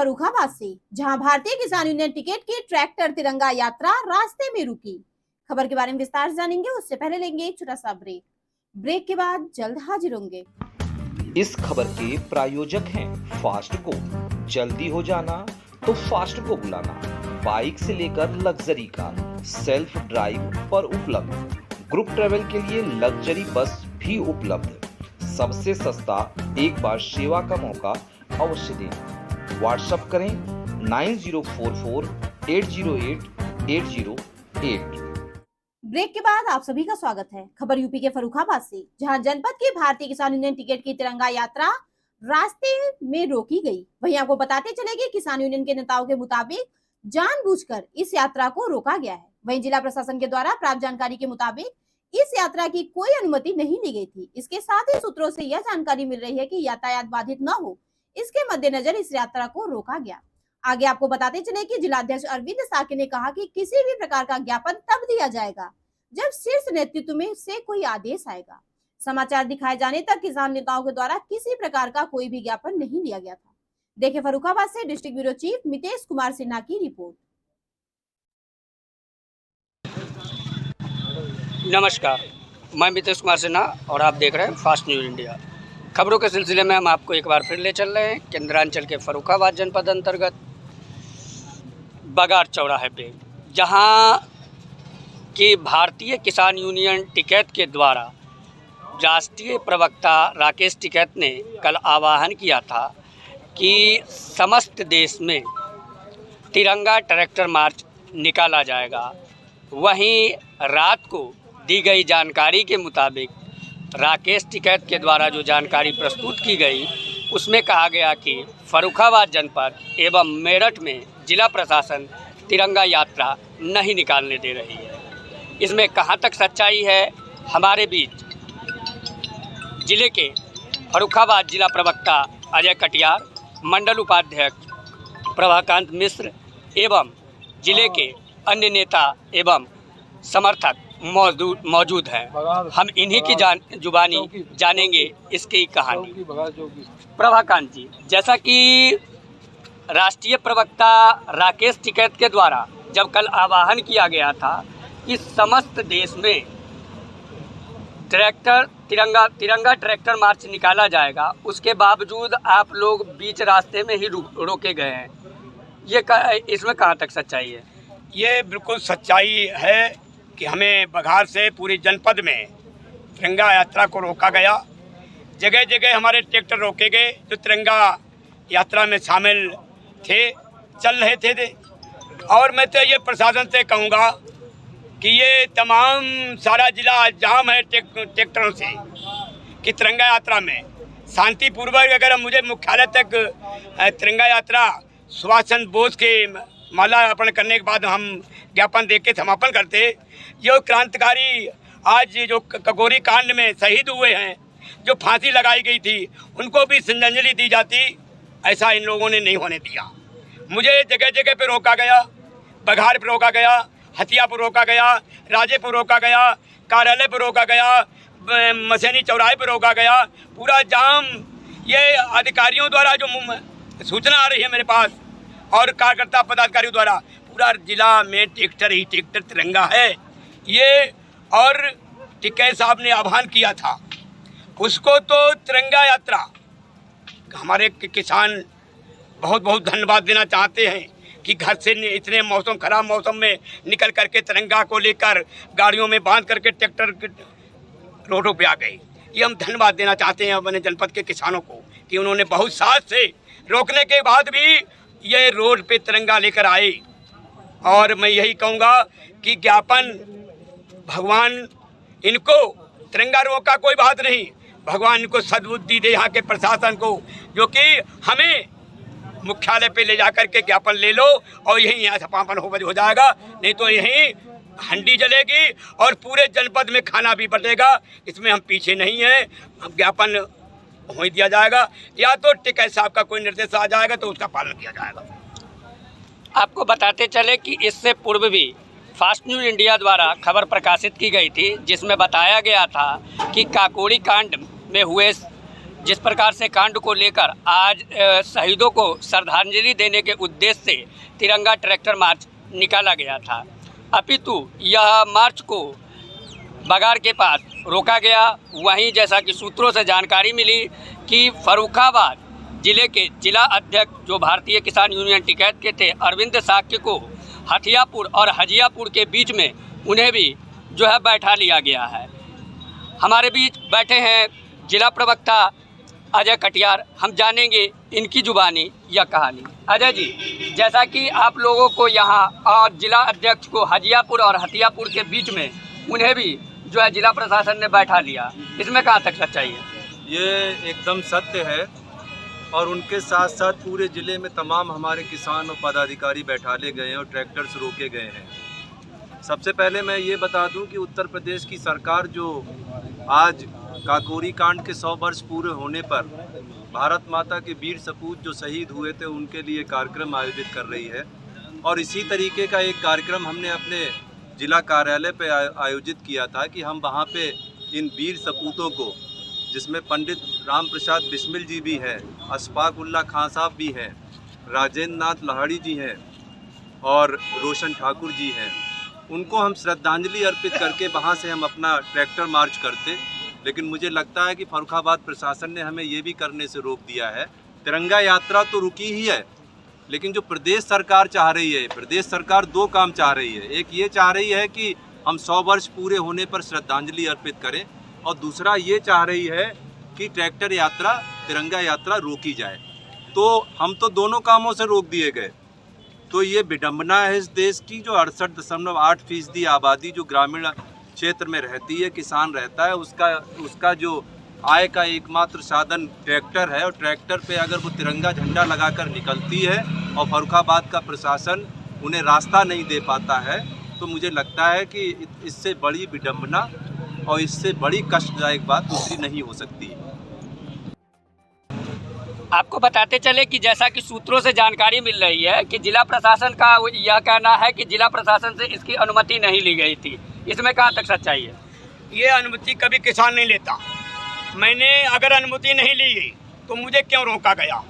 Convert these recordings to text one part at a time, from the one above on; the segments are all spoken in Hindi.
फर्रुखाबाद से, जहां भारतीय किसान यूनियन टिकट की ट्रैक्टर तिरंगा यात्रा रास्ते में रुकी। खबर के बारे में विस्तार से जानेंगे, उससे पहले लेंगे एक छोटा सा ब्रेक के बाद जल्द हाजिर होंगे। इस खबर के प्रायोजक हैं फास्ट को। जल्दी हो जाना तो फास्ट को बुलाना। बाइक से लेकर लग्जरी कार सेल्फ ड्राइव पर उपलब्ध। ग्रुप ट्रेवल के लिए लग्जरी बस भी उपलब्ध। सबसे सस्ता एक बार सेवा का मौका अवश्य दें। व्हाट्सएप करें 9044808808। ब्रेक के बाद आप सभी का स्वागत है। खबर यूपी के फर्रुखाबाद से, जहां जनपद की भारतीय किसान यूनियन टिकट की तिरंगा यात्रा रास्ते में रोकी गई। वहीं आपको बताते चले कि किसान यूनियन के नेताओं के मुताबिक जानबूझकर इस यात्रा को रोका गया है। वहीं जिला प्रशासन के द्वारा प्राप्त जानकारी के मुताबिक इस यात्रा की कोई अनुमति नहीं ली गई थी। इसके साथ ही सूत्रों से यह जानकारी मिल रही है कि यातायात बाधित न हो, इसके मद्देनजर इस यात्रा को रोका गया। आगे आपको बताते चले कि जिलाध्यक्ष अरविंद साके ने कहा कि किसी भी प्रकार का ज्ञापन तब दिया जाएगा जब शीर्ष नेतृत्व में से कोई आदेश आएगा। समाचार दिखाए जाने तक किसान नेताओं के द्वारा किसी प्रकार का कोई भी ज्ञापन नहीं लिया गया था। देखिए फर्रुखाबाद से district bureau chief Mitesh Kumar Sinha की रिपोर्ट। नमस्कार, मैं मितेश कुमार सिन्हा और आप देख रहे हैं फास्ट न्यूज़ इंडिया। खबरों के सिलसिले में हम आपको एक बार फिर ले चल रहे हैं केंद्रांचल के फर्रुखाबाद जनपद अंतर्गत बगार चौराहे पे, जहां कि भारतीय किसान यूनियन टिकैत के द्वारा राष्ट्रीय प्रवक्ता राकेश टिकैत ने कल आह्वान किया था कि समस्त देश में तिरंगा ट्रैक्टर मार्च निकाला जाएगा। वहीं रात को दी गई जानकारी के मुताबिक राकेश टिकैत के द्वारा जो जानकारी प्रस्तुत की गई, उसमें कहा गया कि फर्रुखाबाद जनपद एवं मेरठ में जिला प्रशासन तिरंगा यात्रा नहीं निकालने दे रही है। इसमें कहाँ तक सच्चाई है, हमारे बीच जिले के फर्रुखाबाद जिला प्रवक्ता अजय कटियार, मंडल उपाध्यक्ष प्रभाकांत मिश्र एवं जिले के अन्य नेता एवं समर्थक मौजूद हैं। हम इन्हीं की जुबानी जानेंगे इसकी कहानी। प्रभाकांत जी, जैसा कि राष्ट्रीय प्रवक्ता राकेश टिकैत के द्वारा जब कल आह्वान किया गया था कि समस्त देश में तिरंगा ट्रैक्टर मार्च निकाला जाएगा, उसके बावजूद आप लोग बीच रास्ते में ही रोके गए हैं। इसमें कहाँ तक सच्चाई है? ये बिल्कुल सच्चाई है कि हमें बघार से पूरी जनपद में तिरंगा यात्रा को रोका गया। जगह जगह हमारे ट्रैक्टर रोके गए जो तिरंगा यात्रा में शामिल थे, चल रहे थे। और मैं तो ये प्रशासन से कहूँगा कि ये तमाम सारा जिला जाम है ट्रैक्टरों से कि तिरंगा यात्रा में शांतिपूर्वक अगर मुझे मुख्यालय तक तिरंगा यात्रा सुभाष चंद्र बोस के माला अर्पण करने के बाद हम ज्ञापन दे के समापन करते। जो क्रांतिकारी आज जो कगोरी कांड में शहीद हुए हैं, जो फांसी लगाई गई थी, उनको भी श्रद्धांजलि दी जाती, ऐसा इन लोगों ने नहीं होने दिया। मुझे जगह जगह पे रोका गया, बघार पर रोका गया, हथिया पर रोका गया, राजे पर रोका गया, कार्यालय पर रोका गया, मसैनी चौराहे पर रोका गया। पूरा जाम ये अधिकारियों द्वारा जो सूचना आ रही है मेरे पास और कार्यकर्ता पदाधिकारियों द्वारा, पूरा जिला में ट्रैक्टर ही ट्रैक्टर तिरंगा है ये। और टिकैत साहब ने आह्वान किया था उसको, तो तिरंगा यात्रा हमारे किसान बहुत बहुत धन्यवाद देना चाहते हैं कि घर से इतने खराब मौसम में निकल करके तिरंगा को लेकर गाड़ियों में बांध करके ट्रैक्टर रोडों पे आ गए। ये हम धन्यवाद देना चाहते हैं अपने जनपद के किसानों को कि उन्होंने बहुत साथ से रोकने के बाद भी ये रोड पे तिरंगा लेकर आए। और मैं यही कहूँगा कि ज्ञापन भगवान इनको तिरंगा रोका कोई बात नहीं, भगवान इनको सद्बुद्धि दे यहाँ के प्रशासन को, जो कि हमें मुख्यालय पे ले जाकर के ज्ञापन ले लो और यहीं यहाँ समापन हो जाएगा। नहीं तो यहीं हंडी जलेगी और पूरे जनपद में खाना भी बटेगा। इसमें हम पीछे नहीं हैं, हम ज्ञापन हो दिया जाएगा या तो टिकैत साहब का कोई निर्देश आ जाएगा तो उसका पालन किया जाएगा। आपको बताते चले कि इससे पूर्व भी फास्ट न्यूज़ इंडिया द्वारा खबर प्रकाशित की गई थी, जिसमें बताया गया था कि काकोरी कांड में हुए जिस प्रकार से कांड को लेकर आज शहीदों को श्रद्धांजलि देने के उद्देश्य से तिरंगा ट्रैक्टर मार्च निकाला गया था, अपितु यह मार्च को बगार के पास रोका गया। वहीं जैसा कि सूत्रों से जानकारी मिली कि फर्रुखाबाद जिले के जिला अध्यक्ष जो भारतीय किसान यूनियन टिकैत के थे अरविंद साक्य को हथियापुर और हजियापुर के बीच में उन्हें भी जो है बैठा लिया गया है। हमारे बीच बैठे हैं जिला प्रवक्ता अजय कटियार, हम जानेंगे इनकी जुबानी यह कहानी। अजय जी, जैसा कि आप लोगों को यहाँ और जिला अध्यक्ष को हजियापुर और हथियापुर के बीच में उन्हें भी जो है जिला प्रशासन ने बैठा लिया, इसमें कहाँ तक सच्चाई है? ये एकदम सत्य है और उनके साथ साथ पूरे ज़िले में तमाम हमारे किसान और पदाधिकारी बैठाले गए हैं और ट्रैक्टर्स रोके गए हैं। सबसे पहले मैं ये बता दूं कि उत्तर प्रदेश की सरकार जो आज काकोरी कांड के 100 वर्ष पूरे होने पर भारत माता के वीर सपूत जो शहीद हुए थे उनके लिए कार्यक्रम आयोजित कर रही है। और इसी तरीके का एक कार्यक्रम हमने अपने जिला कार्यालय पे आयोजित किया था कि हम वहाँ पे इन वीर सपूतों को, जिसमें पंडित राम प्रसाद बिस्मिल जी भी हैं, अशफाक उल्ला खां साहब भी हैं, राजेंद्र नाथ लाहड़ी जी हैं और रोशन ठाकुर जी हैं, उनको हम श्रद्धांजलि अर्पित करके वहाँ से हम अपना ट्रैक्टर मार्च करते। लेकिन मुझे लगता है कि फर्रुखाबाद प्रशासन ने हमें ये भी करने से रोक दिया है। तिरंगा यात्रा तो रुकी ही है, लेकिन जो प्रदेश सरकार चाह रही है, प्रदेश सरकार दो काम चाह रही है। एक ये चाह रही है कि हम 100 वर्ष पूरे होने पर श्रद्धांजलि अर्पित करें और दूसरा ये चाह रही है कि ट्रैक्टर यात्रा, तिरंगा यात्रा रोकी जाए। तो हम तो दोनों कामों से रोक दिए गए। तो ये विडंबना है इस देश की, जो 68.8% आबादी जो ग्रामीण क्षेत्र में रहती है, किसान रहता है, उसका जो आय का एकमात्र साधन ट्रैक्टर है। और ट्रैक्टर पे अगर वो तिरंगा झंडा लगाकर निकलती है और फर्रुखाबाद का प्रशासन उन्हें रास्ता नहीं दे पाता है, तो मुझे लगता है कि इससे बड़ी विडंबना और इससे बड़ी कष्टदायक बात दूसरी नहीं हो सकती। आपको बताते चले कि जैसा कि सूत्रों से जानकारी मिल रही है कि जिला प्रशासन का यह कहना है कि जिला प्रशासन से इसकी अनुमति नहीं ली गई थी, इसमें कहाँ तक सच्चाई है? ये अनुमति कभी किसान नहीं लेता। मैंने अगर अनुमति नहीं ली तो मुझे क्यों रोका गया?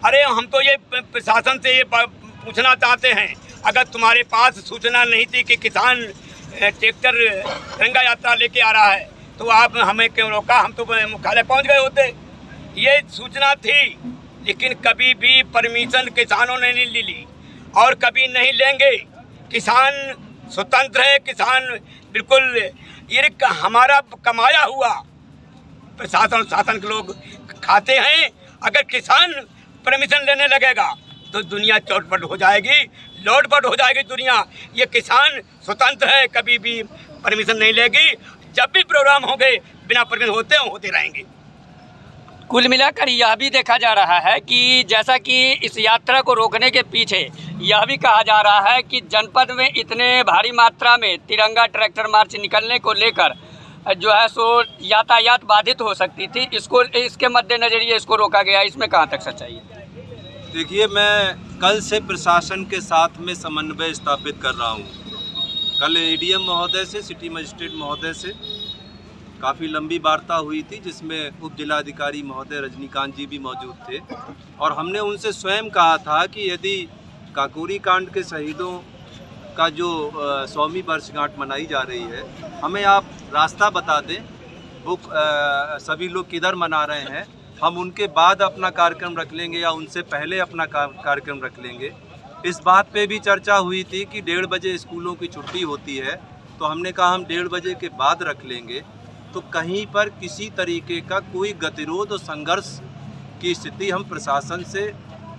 अरे हम तो ये प्रशासन से ये पूछना चाहते हैं, अगर तुम्हारे पास सूचना नहीं थी कि किसान ट्रैक्टर तिरंगा यात्रा लेके आ रहा है तो आप हमें क्यों रोका? हम तो मुख्यालय पहुंच गए होते। ये सूचना थी, लेकिन कभी भी परमिशन किसानों ने नहीं ली और कभी नहीं लेंगे। किसान स्वतंत्र है, किसान बिल्कुल ये हमारा कमाया हुआ प्रशासन शासन के लोग खाते हैं। अगर किसान परमिशन लेने लगेगा तो दुनिया चौटपट हो जाएगी, लोटपट हो जाएगी दुनिया। ये किसान स्वतंत्र है, कभी भी परमिशन नहीं लेगी। जब भी प्रोग्राम होंगे बिना परमिशन होते रहेंगे। कुल मिलाकर यह भी देखा जा रहा है कि जैसा कि इस यात्रा को रोकने के पीछे यह भी कहा जा रहा है कि जनपद में इतने भारी मात्रा में तिरंगा ट्रैक्टर मार्च निकलने को लेकर जो है सो यातायात बाधित हो सकती थी, इसके मद्देनजर इसको रोका गया। इसमें कहाँ तक सच्चाई है? देखिए, मैं कल से प्रशासन के साथ में समन्वय स्थापित कर रहा हूँ। कल एडीएम महोदय से, सिटी मजिस्ट्रेट महोदय से काफ़ी लंबी वार्ता हुई थी, जिसमें उप जिलाधिकारी महोदय रजनीकांत जी भी मौजूद थे। और हमने उनसे स्वयं कहा था कि यदि काकोरी कांड के शहीदों का जो 100वीं वर्षगांठ मनाई जा रही है, हमें आप रास्ता बता दें, वो सभी लोग किधर मना रहे हैं, हम उनके बाद अपना कार्यक्रम रख लेंगे या उनसे पहले अपना कार्यक्रम रख लेंगे। इस बात पे भी चर्चा हुई थी कि 1:30 बजे स्कूलों की छुट्टी होती है, तो हमने कहा हम 1:30 बजे के बाद रख लेंगे। तो कहीं पर किसी तरीके का कोई गतिरोध और संघर्ष की स्थिति हम प्रशासन से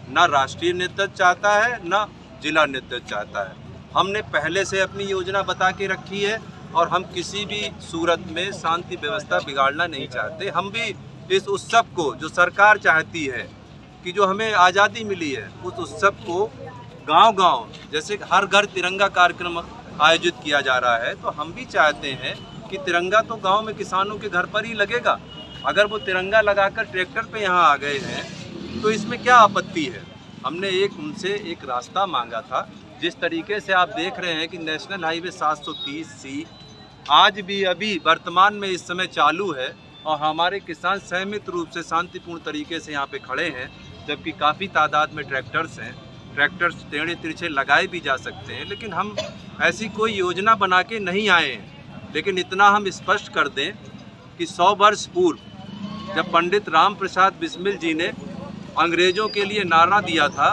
ना राष्ट्रीय नेतृत्व चाहता है ना जिला नेतृत्व चाहता है। हमने पहले से अपनी योजना बता के रखी है और हम किसी भी सूरत में शांति व्यवस्था बिगाड़ना नहीं चाहते। हम भी इस उत्सव को, जो सरकार चाहती है कि जो हमें आज़ादी मिली है, उस उत्सव को गांव-गांव, जैसे हर घर तिरंगा कार्यक्रम आयोजित किया जा रहा है, तो हम भी चाहते हैं कि तिरंगा तो गांव में किसानों के घर पर ही लगेगा। अगर वो तिरंगा लगाकर ट्रैक्टर पे यहाँ आ गए हैं तो इसमें क्या आपत्ति है? हमने उनसे एक रास्ता मांगा था। जिस तरीके से आप देख रहे हैं कि नेशनल हाईवे 730C आज भी अभी वर्तमान में इस समय चालू है और हमारे किसान संयमित रूप से शांतिपूर्ण तरीके से यहाँ पे खड़े हैं, जबकि काफ़ी तादाद में ट्रैक्टर्स हैं। ट्रैक्टर्स टेढ़े तिरछे लगाए भी जा सकते हैं, लेकिन हम ऐसी कोई योजना बना के नहीं आए हैं। लेकिन इतना हम स्पष्ट कर दें कि 100 वर्ष पूर्व जब पंडित राम प्रसाद बिस्मिल जी ने अंग्रेज़ों के लिए नारा दिया था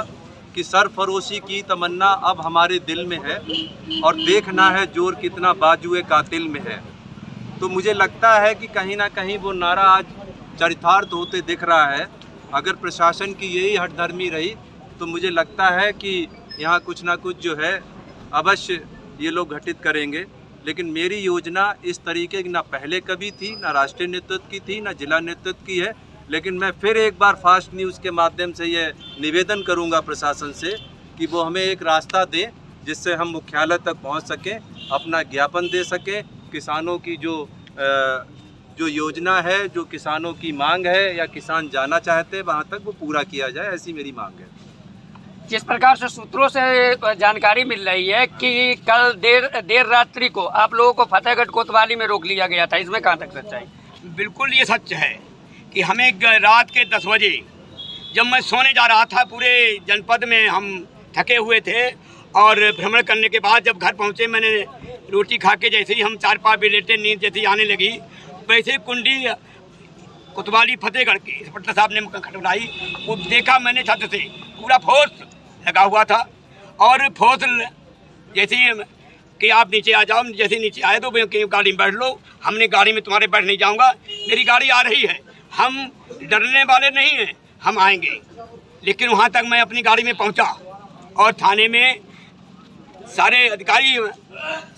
कि सरफरोशी की तमन्ना अब हमारे दिल में है और देखना है जोर कितना बाजुए कातिल में है, तो मुझे लगता है कि कहीं ना कहीं वो नारा आज चरितार्थ होते दिख रहा है। अगर प्रशासन की यही हठधर्मी रही तो मुझे लगता है कि यहाँ कुछ ना कुछ जो है अवश्य ये लोग घटित करेंगे। लेकिन मेरी योजना इस तरीके की ना पहले कभी थी, ना राष्ट्रीय नेतृत्व की थी, ना जिला नेतृत्व की है। लेकिन मैं फिर एक बार फास्ट न्यूज़ के माध्यम से ये निवेदन करूंगा प्रशासन से कि वो हमें एक रास्ता दें जिससे हम मुख्यालय तक पहुंच सकें, अपना ज्ञापन दे सकें, किसानों की जो योजना है, जो किसानों की मांग है या किसान जाना चाहते हैं वहाँ तक वो पूरा किया जाए, ऐसी मेरी मांग है। जिस प्रकार से सूत्रों से जानकारी मिल रही है कि कल देर रात्रि को आप लोगों को फतेहगढ़ कोतवाली में रोक लिया गया था, इसमें कहाँ तक सच्चाई? बिल्कुल ये सच है कि हमें रात के 10 बजे जब मैं सोने जा रहा था, पूरे जनपद में हम थके हुए थे और भ्रमण करने के बाद जब घर पहुँचे, मैंने रोटी खा के जैसे ही हम 4-5 बजे लेटे, नींद जैसे आने लगी, वैसे ही कुंडी कोतवाली फतेहगढ़ की इंस्पेक्टर साहब ने खटखटाई। वो देखा मैंने छत से, पूरा फोर्स लगा हुआ था और फोर्स जैसे ही कि आप नीचे आ जाओ, जैसे नीचे आए तो गाड़ी में बैठ लो। हमने गाड़ी में तुम्हारे बैठ नहीं जाऊंगा, मेरी गाड़ी आ रही है, हम डरने वाले नहीं हैं, हम आएंगे। लेकिन वहाँ तक मैं अपनी गाड़ी में पहुँचा और थाने में सारे अधिकारी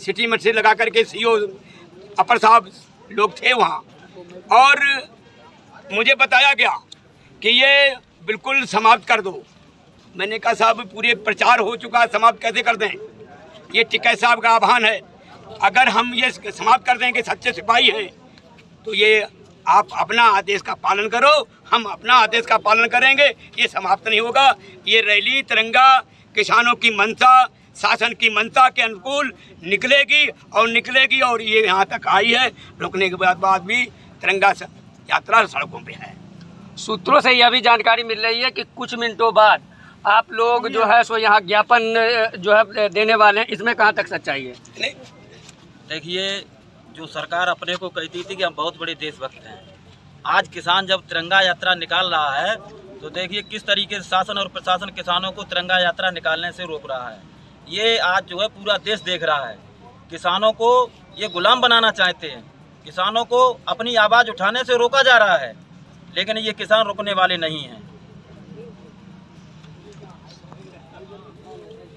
सिटी मट से लगा करके सीओ अपर साहब लोग थे वहाँ, और मुझे बताया गया कि ये बिल्कुल समाप्त कर दो। मैंने कहा साहब पूरे प्रचार हो चुका है, समाप्त कैसे कर दें? ये टिकैत साहब का आह्वान है, अगर हम ये समाप्त कर दें कि सच्चे सिपाही हैं तो ये आप अपना आदेश का पालन करो, हम अपना आदेश का पालन करेंगे, ये समाप्त नहीं होगा। ये रैली तिरंगा किसानों की मंशा, शासन की मंशा के अनुकूल निकलेगी और ये यहाँ तक आई है। रुकने के बाद भी तिरंगा यात्रा सड़कों पे है। सूत्रों से यह भी जानकारी मिल रही है कि कुछ मिनटों बाद आप लोग जो है सो यहाँ ज्ञापन जो है देने वाले हैं, इसमें कहाँ तक सच्चाई है? देखिए, जो सरकार अपने को कहती थी कि हम बहुत बड़े देशभक्त हैं, आज किसान जब तिरंगा यात्रा निकाल रहा है तो देखिए किस तरीके से शासन और प्रशासन किसानों को तिरंगा यात्रा निकालने से रोक रहा है। ये आज जो है पूरा देश देख रहा है। किसानों को ये गुलाम बनाना चाहते हैं, किसानों को अपनी आवाज़ उठाने से रोका जा रहा है, लेकिन ये किसान रुकने वाले नहीं हैं।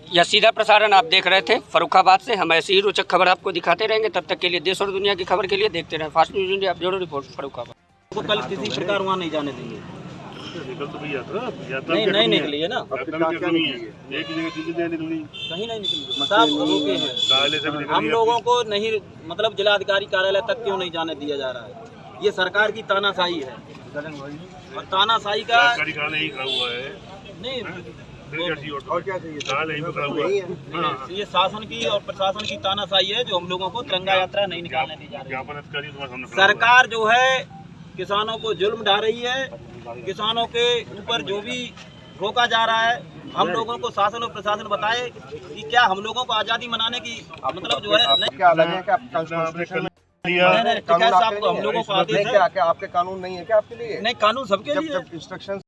यह सीधा प्रसारण आप देख रहे थे फर्रुखाबाद से। हम ऐसी ही रोचक खबर आपको दिखाते रहेंगे। तब तक के लिए देश और दुनिया की खबर के लिए देखते रहें fast news India. Bureau report Farrukhabad. तो कल किसी प्रकार वहाँ नहीं जाने देंगे। नहीं निकली है ना, कहीं नहीं निकली, सब रोके हैं। हम लोगों को नहीं, मतलब जिलाधिकारी कार्यालय तक क्यों नहीं जाने दिया जा रहा है? ये सरकार की तानाशाही है और तानाशाही का नहीं, और क्या चाहिए? ये शासन की और प्रशासन की तानाशाही है जो हम लोगों को तिरंगा यात्रा नहीं निकालने दी जा रही है। सरकार जो है किसानों को जुल्म ढा रही है, किसानों के ऊपर जो भी रोका जा रहा है, हम लोगों को शासन और प्रशासन बताए कि क्या हम लोगों को आज़ादी मनाने की मतलब जो है नहीं, क्या लगे कि आप कॉन्स्टिट्यूशन में टिकैत साहब को हम लोगों को आदेश है क्या आपके कानून नहीं है क्या आपके लिए? नहीं, कानून सबके लिए। जब इंस्ट्रक्शन